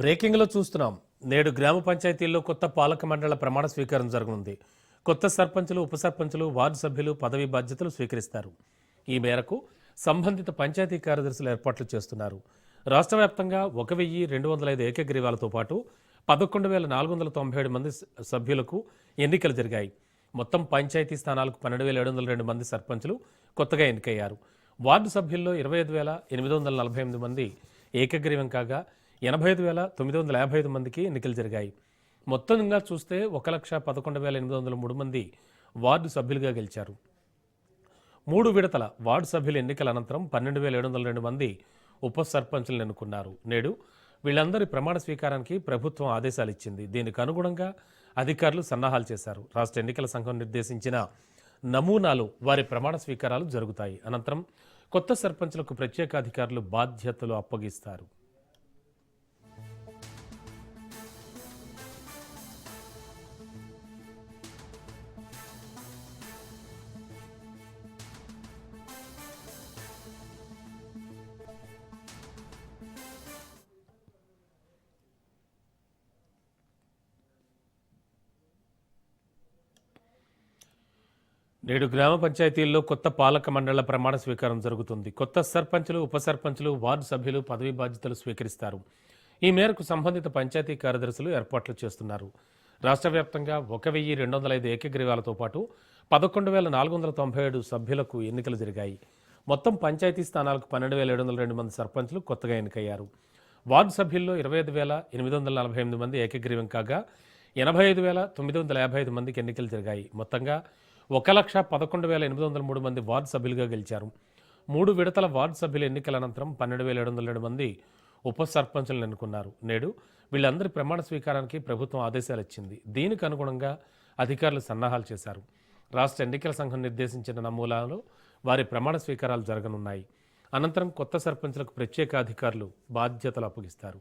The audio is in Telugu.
బ్రేకింగ్లో చూస్తున్నాం. నేడు గ్రామ పంచాయతీల్లో కొత్త పాలక మండళ్ల ప్రమాణ స్వీకారం జరగనుంది. కొత్త సర్పంచులు, ఉప సర్పంచులు, వార్డు సభ్యులు పదవీ బాధ్యతలు స్వీకరిస్తారు. ఈ మేరకు సంబంధిత పంచాయతీ కార్యదర్శులు ఏర్పాట్లు చేస్తున్నారు. రాష్ట్ర వ్యాప్తంగా 1,205 ఏకగ్రీవాలతో పాటు 11,497 మంది సభ్యులకు ఎన్నికలు జరిగాయి. మొత్తం పంచాయతీ స్థానాలకు 12,702 మంది సర్పంచులు కొత్తగా ఎన్నికయ్యారు. వార్డు సభ్యుల్లో 25,848 మంది ఏకగ్రీవం కాగా 85,955 మందికి ఎన్నికలు జరిగాయి. మొత్తంగా చూస్తే 1,11,803 మంది వార్డు సభ్యులుగా గెలిచారు. 3 విడతల వార్డు సభ్యుల ఎన్నికల అనంతరం 12,702 మంది ఉప సర్పంచులను ఎన్నుకున్నారు. నేడు వీళ్ళందరి ప్రమాణ స్వీకారానికి ప్రభుత్వం ఆదేశాలు ఇచ్చింది. దీనికి అనుగుణంగా అధికారులు సన్నాహాలు చేశారు. రాష్ట్ర ఎన్నికల సంఘం నిర్దేశించిన నమూనాలు వారి ప్రమాణ స్వీకారాలు జరుగుతాయి. అనంతరం కొత్త సర్పంచులకు ప్రత్యేక అధికారులు బాధ్యతలు అప్పగిస్తారు. నేడు గ్రామ పంచాయతీల్లో కొత్త పాలక మండళ్ల ప్రమాణ స్వీకారం జరుగుతుంది. కొత్త సర్పంచులు, ఉప సర్పంచులు, వార్డు సభ్యులు పదవీ బాధ్యతలు స్వీకరిస్తారు. ఈ మేరకు సంబంధిత పంచాయతీ కార్యదర్శులు ఏర్పాట్లు చేస్తున్నారు. రాష్ట్ర వ్యాప్తంగా 1,205 ఏకగ్రీవాలతో పాటు 11,497 సభ్యులకు ఎన్నికలు జరిగాయి. మొత్తం పంచాయతీ స్థానాలకు 12,702 మంది సర్పంచులు కొత్తగా ఎన్నికయ్యారు. వార్డు సభ్యుల్లో 25,848 మంది ఏకగ్రీవం కాగా 85,955 మందికి ఎన్నికలు జరిగాయి. మొత్తంగా 1,11,803 మంది వార్డు సభ్యులుగా గెలిచారు. 3 విడతల వార్డు సభ్యుల ఎన్నికల అనంతరం 12,702 మంది ఉప సర్పంచులను ఎన్నుకున్నారు. నేడు వీళ్ళందరి ప్రమాణ స్వీకారానికి ప్రభుత్వం ఆదేశాలు ఇచ్చింది. దీనికి అనుగుణంగా అధికారులు సన్నాహాలు చేశారు. రాష్ట్ర ఎన్నికల సంఘం నిర్దేశించిన నమూనాలో వారి ప్రమాణ స్వీకారాలు జరగనున్నాయి. అనంతరం కొత్త సర్పంచులకు ప్రత్యేక అధికారులు బాధ్యతలు అప్పగిస్తారు.